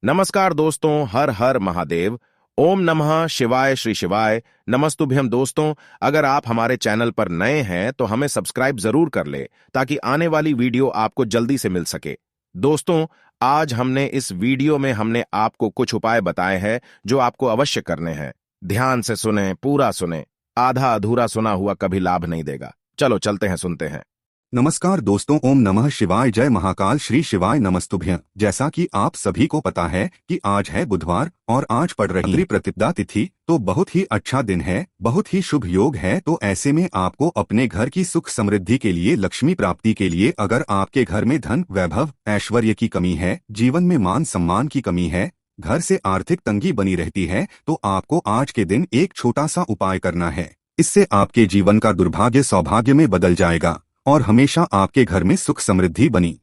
नमस्कार दोस्तों, हर हर महादेव। ओम नमः शिवाय श्री शिवाय नमस्तुभ्यम। दोस्तों, अगर आप हमारे चैनल पर नए हैं तो हमें सब्सक्राइब जरूर कर ले ताकि आने वाली वीडियो आपको जल्दी से मिल सके। दोस्तों, आज इस वीडियो में हमने आपको कुछ उपाय बताए हैं जो आपको अवश्य करने हैं। ध्यान से सुने, पूरा सुने। आधा अधूरा सुना हुआ कभी लाभ नहीं देगा। चलो चलते हैं, सुनते हैं। नमस्कार दोस्तों, ओम नमः शिवाय, जय महाकाल, श्री शिवाय नमस्तुभ्यं। जैसा कि आप सभी को पता है कि आज है बुधवार और आज पड़ रही प्रतिपदा तिथि, तो बहुत ही अच्छा दिन है, बहुत ही शुभ योग है। तो ऐसे में आपको अपने घर की सुख समृद्धि के लिए, लक्ष्मी प्राप्ति के लिए, अगर आपके घर में धन, वैभव, ऐश्वर्य की कमी है, जीवन में मान सम्मान की कमी है, घर से आर्थिक तंगी बनी रहती है, तो आपको आज के दिन एक छोटा सा उपाय करना है। इससे आपके जीवन का दुर्भाग्य सौभाग्य में बदल जाएगा और हमेशा आपके घर में सुख समृद्धि बनी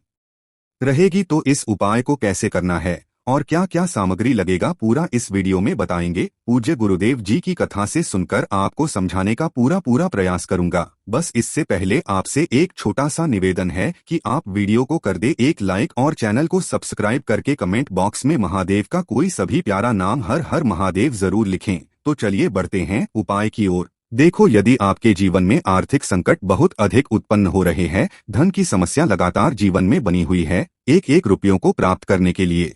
रहेगी। तो इस उपाय को कैसे करना है और क्या क्या सामग्री लगेगा, पूरा इस वीडियो में बताएंगे। पूज्य गुरुदेव जी की कथा से सुनकर आपको समझाने का पूरा प्रयास करूंगा। बस इससे पहले आपसे एक छोटा सा निवेदन है कि आप वीडियो को कर दे एक लाइक और चैनल को सब्सक्राइब करके कमेंट बॉक्स में महादेव का कोई सभी प्यारा नाम हर हर महादेव जरूर लिखें। तो चलिए बढ़ते हैं उपाय की ओर। देखो, यदि आपके जीवन में आर्थिक संकट बहुत अधिक उत्पन्न हो रहे हैं, धन की समस्या लगातार जीवन में बनी हुई है, एक एक रुपयों को प्राप्त करने के लिए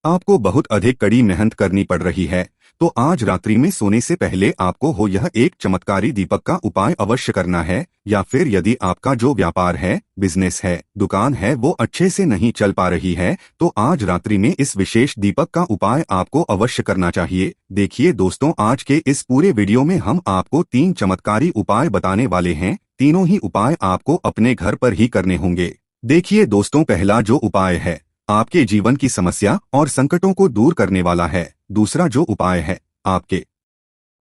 आपको बहुत अधिक कड़ी मेहनत करनी पड़ रही है, तो आज रात्रि में सोने से पहले आपको हो यह एक चमत्कारी दीपक का उपाय अवश्य करना है। या फिर यदि आपका जो व्यापार है, बिजनेस है, दुकान है, वो अच्छे से नहीं चल पा रही है, तो आज रात्रि में इस विशेष दीपक का उपाय आपको अवश्य करना चाहिए। देखिए दोस्तों, आज के इस पूरे वीडियो में हम आपको 3 चमत्कारी उपाय बताने वाले हैं। तीनों ही उपाय आपको अपने घर पर ही करने होंगे। देखिए दोस्तों, पहला जो उपाय है आपके जीवन की समस्या और संकटों को दूर करने वाला है। दूसरा जो उपाय है आपके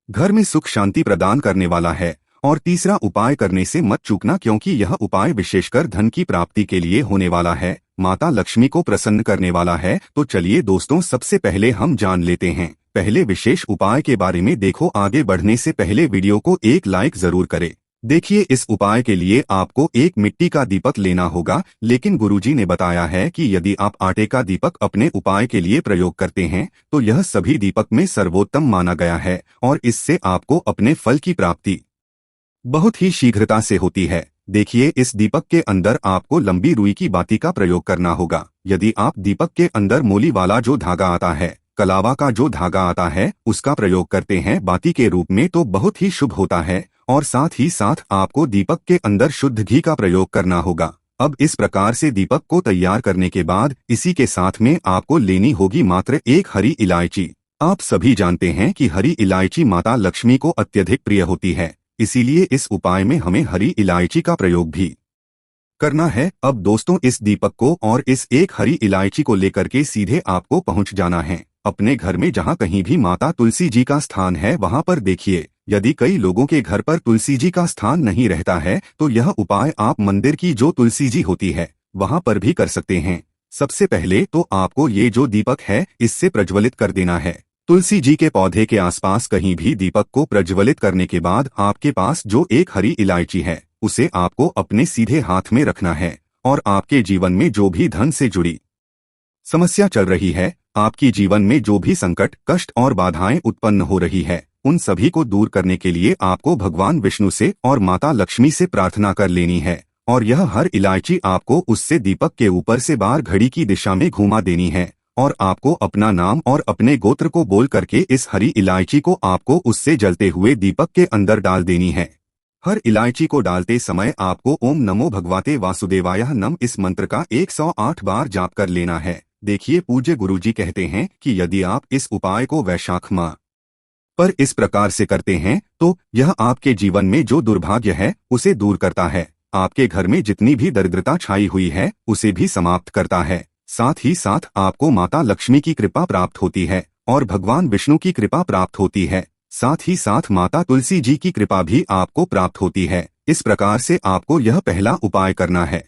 घर में सुख शांति प्रदान करने वाला है। और तीसरा उपाय करने से मत चूकना, क्योंकि यह उपाय विशेषकर धन की प्राप्ति के लिए होने वाला है, माता लक्ष्मी को प्रसन्न करने वाला है। तो चलिए दोस्तों, सबसे पहले हम जान लेते हैं पहले विशेष उपाय के बारे में। देखो, आगे बढ़ने से पहले वीडियो को एक लाइक जरूर करें। देखिए, इस उपाय के लिए आपको एक मिट्टी का दीपक लेना होगा, लेकिन गुरुजी ने बताया है कि यदि आप आटे का दीपक अपने उपाय के लिए प्रयोग करते हैं तो यह सभी दीपक में सर्वोत्तम माना गया है और इससे आपको अपने फल की प्राप्ति बहुत ही शीघ्रता से होती है। देखिए, इस दीपक के अंदर आपको लंबी रुई की बाती का प्रयोग करना होगा। यदि आप दीपक के अंदर मोली वाला जो धागा आता है, कलावा का जो धागा आता है, उसका प्रयोग करते हैं बाती के रूप में, तो बहुत ही शुभ होता है। और साथ ही साथ आपको दीपक के अंदर शुद्ध घी का प्रयोग करना होगा। अब इस प्रकार से दीपक को तैयार करने के बाद इसी के साथ में आपको लेनी होगी मात्र एक हरी इलायची। आप सभी जानते हैं कि हरी इलायची माता लक्ष्मी को अत्यधिक प्रिय होती है, इसीलिए इस उपाय में हमें हरी इलायची का प्रयोग भी करना है। अब दोस्तों, इस दीपक को और इस एक हरी इलायची को लेकर के सीधे आपको पहुंच जाना है अपने घर में, जहां कहीं भी माता तुलसी जी का स्थान है वहां पर। देखिए, यदि कई लोगों के घर पर तुलसी जी का स्थान नहीं रहता है तो यह उपाय आप मंदिर की जो तुलसी जी होती है वहां पर भी कर सकते हैं। सबसे पहले तो आपको ये जो दीपक है इससे प्रज्वलित कर देना है। तुलसी जी के पौधे के आसपास कहीं भी दीपक को प्रज्वलित करने के बाद आपके पास जो एक हरी इलायची है उसे आपको अपने सीधे हाथ में रखना है। और आपके जीवन में जो भी धन से जुड़ी समस्या चल रही है, आपकी जीवन में जो भी संकट, कष्ट और बाधाएं उत्पन्न हो रही है, उन सभी को दूर करने के लिए आपको भगवान विष्णु से और माता लक्ष्मी से प्रार्थना कर लेनी है। और यह हर इलायची आपको उससे दीपक के ऊपर से बार घड़ी की दिशा में घुमा देनी है। और आपको अपना नाम और अपने गोत्र को बोल करके इस हरी इलायची को आपको उससे जलते हुए दीपक के अंदर डाल देनी है। हर इलायची को डालते समय आपको ओम नमो भगवते वासुदेवाय नम इस मंत्र का 108 बार जाप कर लेना है। देखिए, पूज्य गुरुजी कहते हैं कि यदि आप इस उपाय को वैशाख माह पर इस प्रकार से करते हैं तो यह आपके जीवन में जो दुर्भाग्य है उसे दूर करता है, आपके घर में जितनी भी दरिद्रता छाई हुई है उसे भी समाप्त करता है। साथ ही साथ आपको माता लक्ष्मी की कृपा प्राप्त होती है और भगवान विष्णु की कृपा प्राप्त होती है। साथ ही साथ माता तुलसी जी की कृपा भी आपको प्राप्त होती है। इस प्रकार से आपको यह पहला उपाय करना है।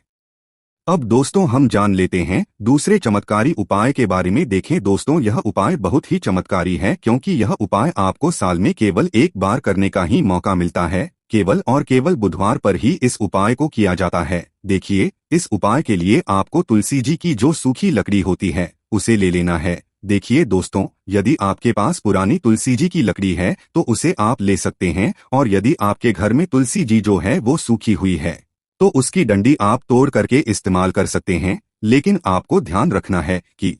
अब दोस्तों, हम जान लेते हैं दूसरे चमत्कारी उपाय के बारे में। देखें दोस्तों, यह उपाय बहुत ही चमत्कारी है, क्योंकि यह उपाय आपको साल में केवल एक बार करने का ही मौका मिलता है। केवल और केवल बुधवार पर ही इस उपाय को किया जाता है। देखिए, इस उपाय के लिए आपको तुलसी जी की जो सूखी लकड़ी होती है उसे ले लेना है। देखिए दोस्तों, यदि आपके पास पुरानी तुलसी जी की लकड़ी है तो उसे आप ले सकते हैं, और यदि आपके घर में तुलसी जी जो है वो सूखी हुई है तो उसकी डंडी आप तोड़ करके इस्तेमाल कर सकते हैं। लेकिन आपको ध्यान रखना है कि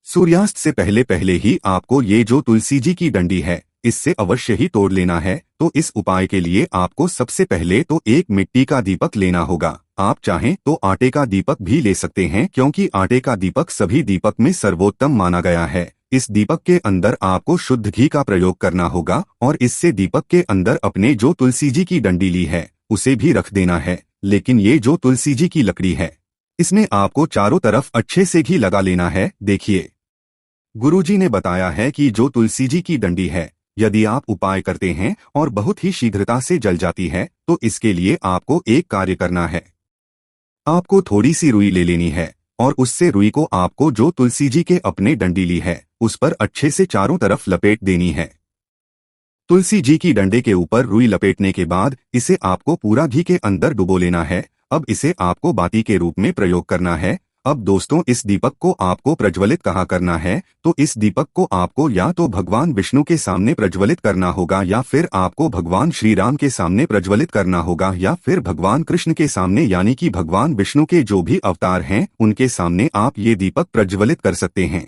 सूर्यास्त से पहले पहले ही आपको ये जो तुलसी जी की डंडी है इससे अवश्य ही तोड़ लेना है। तो इस उपाय के लिए आपको सबसे पहले तो एक मिट्टी का दीपक लेना होगा। आप चाहें तो आटे का दीपक भी ले सकते हैं, क्योंकि आटे का दीपक सभी दीपक में सर्वोत्तम माना गया है। इस दीपक के अंदर आपको शुद्ध घी का प्रयोग करना होगा और इससे दीपक के अंदर अपने जो तुलसी जी की डंडी ली है उसे भी रख देना है। लेकिन ये जो तुलसी जी की लकड़ी है इसमें आपको चारों तरफ अच्छे से घी लगा लेना है। देखिए, गुरुजी ने बताया है कि जो तुलसी जी की डंडी है यदि आप उपाय करते हैं और बहुत ही शीघ्रता से जल जाती है तो इसके लिए आपको एक कार्य करना है। आपको थोड़ी सी रुई ले लेनी है और उससे रुई को आपको जो तुलसी जी के अपने डंडी ली है उस पर अच्छे से चारों तरफ लपेट देनी है। तुलसी जी की डंडे के ऊपर रुई लपेटने के बाद इसे आपको पूरा घी के अंदर डुबो लेना है। अब इसे आपको बाती के रूप में प्रयोग करना है। अब दोस्तों, इस दीपक को आपको प्रज्वलित कहाँ करना है, तो इस दीपक को आपको या तो भगवान विष्णु के सामने प्रज्वलित करना होगा, या फिर आपको भगवान श्री राम के सामने प्रज्वलित करना होगा, या फिर भगवान कृष्ण के सामने, यानी कि भगवान विष्णु के जो भी अवतार हैं उनके सामने आप ये दीपक प्रज्वलित कर सकते हैं।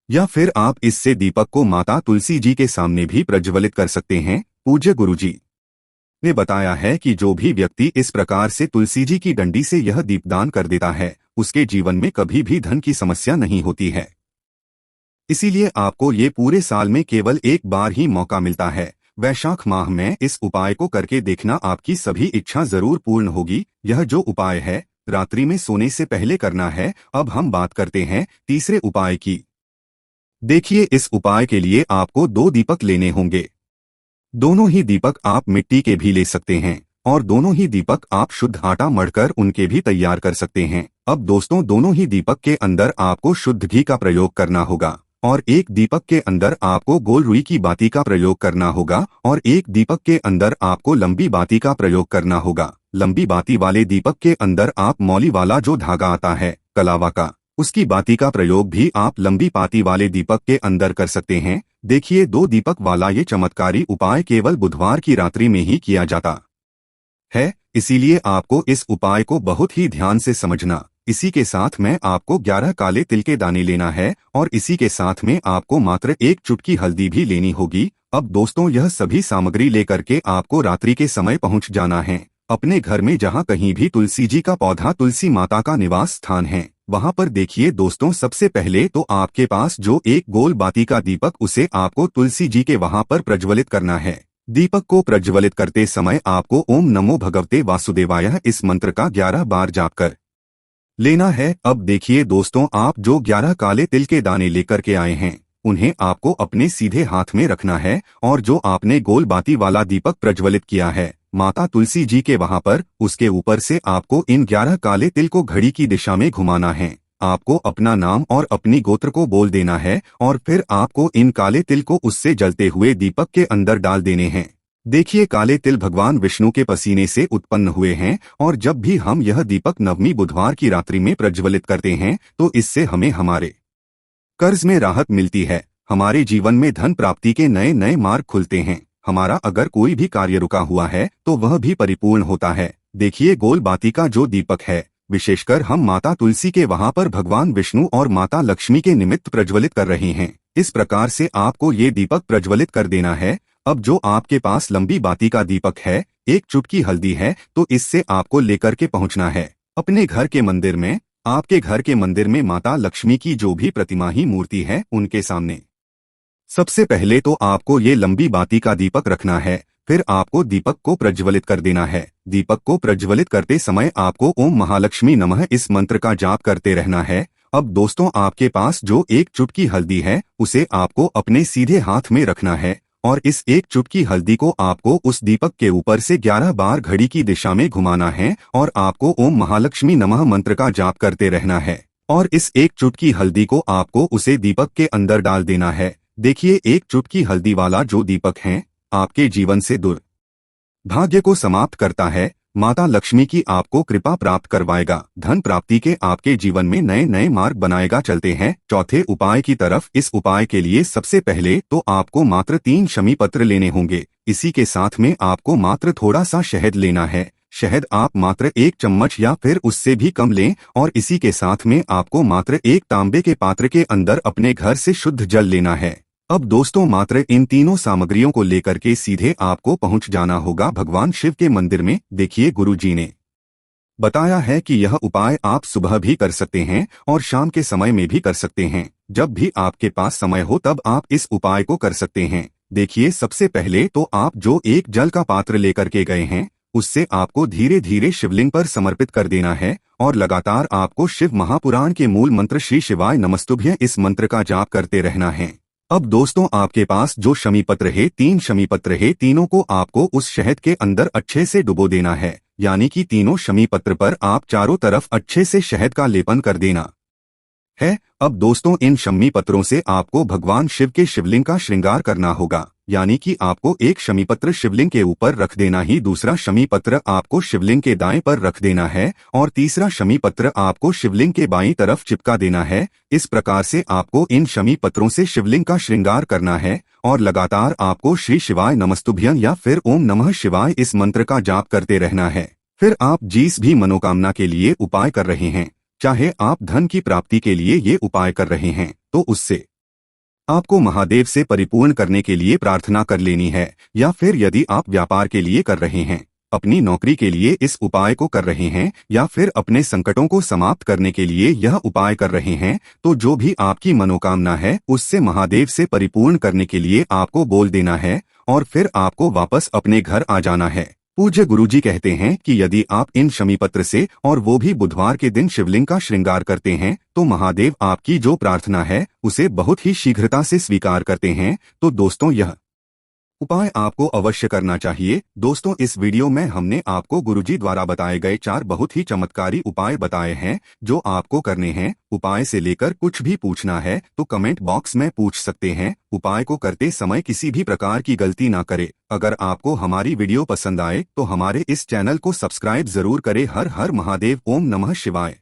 या फिर आप इससे दीपक को माता तुलसी जी के सामने भी प्रज्वलित कर सकते हैं। पूज्य गुरुजी ने बताया है कि जो भी व्यक्ति इस प्रकार से तुलसी जी की डंडी से यह दीपदान कर देता है उसके जीवन में कभी भी धन की समस्या नहीं होती है। इसीलिए आपको ये पूरे साल में केवल एक बार ही मौका मिलता है। वैशाख माह में इस उपाय को करके देखना, आपकी सभी इच्छा जरूर पूर्ण होगी। यह जो उपाय है रात्रि में सोने से पहले करना है। अब हम बात करते हैं तीसरे उपाय की। देखिए, इस उपाय के लिए आपको 2 दीपक लेने होंगे। दोनों ही दीपक आप मिट्टी के भी ले सकते हैं और दोनों ही दीपक आप शुद्ध आटा मढ़कर उनके भी तैयार कर सकते हैं। अब दोस्तों, दोनों ही दीपक के अंदर आपको शुद्ध घी का प्रयोग करना होगा और एक दीपक के अंदर आपको गोल रुई की बाती का प्रयोग करना होगा और एक दीपक के अंदर आपको लंबी बाती का प्रयोग करना होगा। लंबी बाती वाले दीपक के अंदर आप मौली वाला जो धागा आता है कलावा का, उसकी बाती का प्रयोग भी आप लंबी पाती वाले दीपक के अंदर कर सकते हैं। देखिए, 2 दीपक वाला ये चमत्कारी उपाय केवल बुधवार की रात्रि में ही किया जाता है, इसीलिए आपको इस उपाय को बहुत ही ध्यान से समझना। इसी के साथ में आपको 11 काले तिल के दाने लेना है और इसी के साथ में आपको मात्र 1 चुटकी हल्दी भी लेनी होगी। अब दोस्तों, यह सभी सामग्री लेकर के आपको रात्रि के समय पहुंच जाना है अपने घर में, जहां कहीं भी तुलसी जी का पौधा, तुलसी माता का निवास स्थान है, वहां पर। देखिए दोस्तों, सबसे पहले तो आपके पास जो एक गोल बाती का दीपक, उसे आपको तुलसी जी के वहां पर प्रज्वलित करना है। दीपक को प्रज्वलित करते समय आपको ओम नमो भगवते वासुदेवाय इस मंत्र का 11 बार जाप कर लेना है। अब देखिए दोस्तों, आप जो 11 काले तिल के दाने लेकर के आए हैं उन्हें आपको अपने सीधे हाथ में रखना है और जो आपने गोल बाती वाला दीपक प्रज्वलित किया है माता तुलसी जी के वहां पर, उसके ऊपर से आपको इन 11 काले तिल को घड़ी की दिशा में घुमाना है। आपको अपना नाम और अपनी गोत्र को बोल देना है और फिर आपको इन काले तिल को उससे जलते हुए दीपक के अंदर डाल देने हैं। देखिए, काले तिल भगवान विष्णु के पसीने से उत्पन्न हुए हैं और जब भी हम यह दीपक नवमी बुधवार की रात्रि में प्रज्वलित करते हैं तो इससे हमें हमारे कर्ज में राहत मिलती है, हमारे जीवन में धन प्राप्ति के नए नए मार्ग खुलते हैं, हमारा अगर कोई भी कार्य रुका हुआ है तो वह भी परिपूर्ण होता है। देखिए, गोल बाती का जो दीपक है विशेषकर हम माता तुलसी के वहां पर भगवान विष्णु और माता लक्ष्मी के निमित्त प्रज्वलित कर रहे हैं। इस प्रकार से आपको ये दीपक प्रज्वलित कर देना है। अब जो आपके पास लंबी बाती का दीपक है, 1 चुटकी हल्दी है, तो इससे आपको लेकर के पहुंचना है अपने घर के मंदिर में। आपके घर के मंदिर में माता लक्ष्मी की जो भी प्रतिमा ही मूर्ति है उनके सामने सबसे पहले तो आपको ये लंबी बाती का दीपक रखना है। फिर आपको दीपक को प्रज्वलित कर देना है। दीपक को प्रज्वलित करते समय आपको ओम महालक्ष्मी नमः इस मंत्र का जाप करते रहना है। अब दोस्तों, आपके पास जो 1 चुटकी हल्दी है उसे आपको अपने सीधे हाथ में रखना है और इस 1 चुटकी हल्दी को आपको उस दीपक के ऊपर से 11 बार घड़ी की दिशा में घुमाना है और आपको ओम महालक्ष्मी नमः मंत्र का जाप करते रहना है और इस 1 चुटकी हल्दी को आपको उसे दीपक के अंदर डाल देना है। देखिए, 1 चुटकी हल्दी वाला जो दीपक है आपके जीवन से दुर्भाग्य को समाप्त करता है, माता लक्ष्मी की आपको कृपा प्राप्त करवाएगा। धन प्राप्ति के आपके जीवन में नए नए मार्ग बनाएगा। चलते हैं चौथे उपाय की तरफ। इस उपाय के लिए सबसे पहले तो आपको मात्र 3 शमी पत्र लेने होंगे। इसी के साथ में आपको मात्र थोड़ा सा शहद लेना है। शहद आप मात्र 1 चम्मच या फिर उससे भी कम लें और इसी के साथ में आपको मात्र 1 तांबे के पात्र के अंदर अपने घर से शुद्ध जल लेना है। अब दोस्तों मात्र इन तीनों सामग्रियों को लेकर के सीधे आपको पहुंच जाना होगा भगवान शिव के मंदिर में। देखिए गुरुजी ने बताया है कि यह उपाय आप सुबह भी कर सकते हैं और शाम के समय में भी कर सकते हैं। जब भी आपके पास समय हो तब आप इस उपाय को कर सकते हैं। देखिए सबसे पहले तो आप जो एक जल का पात्र लेकर के गए हैं उससे आपको धीरे धीरे शिवलिंग पर समर्पित कर देना है और लगातार आपको शिव महापुराण के मूल मंत्र श्री शिवाय नमस्तुभ्यं इस मंत्र का जाप करते रहना है। अब दोस्तों आपके पास जो शमी पत्र है 3 शमी पत्र है, तीनों को आपको उस शहद के अंदर अच्छे से डुबो देना है। यानी कि तीनों शमी पत्र पर आप चारों तरफ अच्छे से शहद का लेपन कर देना है। अब दोस्तों इन शमी पत्रों से आपको भगवान शिव के शिवलिंग का श्रृंगार करना होगा। यानी कि आपको एक शमी पत्र शिवलिंग के ऊपर रख देना ही, दूसरा शमी पत्र आपको शिवलिंग के दाएं पर रख देना है और तीसरा शमी पत्र आपको शिवलिंग के बाईं तरफ चिपका देना है। इस प्रकार से आपको इन शमी पत्रों से शिवलिंग का श्रृंगार करना है और लगातार आपको श्री शिवाय नमस्तुभ्यं या फिर ओम नमः शिवाय इस मंत्र का जाप करते रहना है। फिर आप जिस भी मनोकामना के लिए उपाय कर रहे हैं, चाहे आप धन की प्राप्ति के लिए ये उपाय कर रहे हैं, तो उससे आपको महादेव से परिपूर्ण करने के लिए प्रार्थना कर लेनी है। या फिर यदि आप व्यापार के लिए कर रहे हैं, अपनी नौकरी के लिए इस उपाय को कर रहे हैं या फिर अपने संकटों को समाप्त करने के लिए यह उपाय कर रहे हैं, तो जो भी आपकी मनोकामना है उससे महादेव से परिपूर्ण करने के लिए आपको बोल देना है और फिर आपको वापस अपने घर आ जाना है। पूज्य गुरुजी कहते हैं कि यदि आप इन शमी पत्र से और वो भी बुधवार के दिन शिवलिंग का श्रृंगार करते हैं तो महादेव आपकी जो प्रार्थना है उसे बहुत ही शीघ्रता से स्वीकार करते हैं। तो दोस्तों यह उपाय आपको अवश्य करना चाहिए। दोस्तों इस वीडियो में हमने आपको गुरुजी द्वारा बताए गए 4 बहुत ही चमत्कारी उपाय बताए हैं जो आपको करने हैं। उपाय से लेकर कुछ भी पूछना है तो कमेंट बॉक्स में पूछ सकते हैं। उपाय को करते समय किसी भी प्रकार की गलती ना करें। अगर आपको हमारी वीडियो पसंद आए तो हमारे इस चैनल को सब्सक्राइब जरूर करें। हर हर महादेव, ओम नमः शिवाय।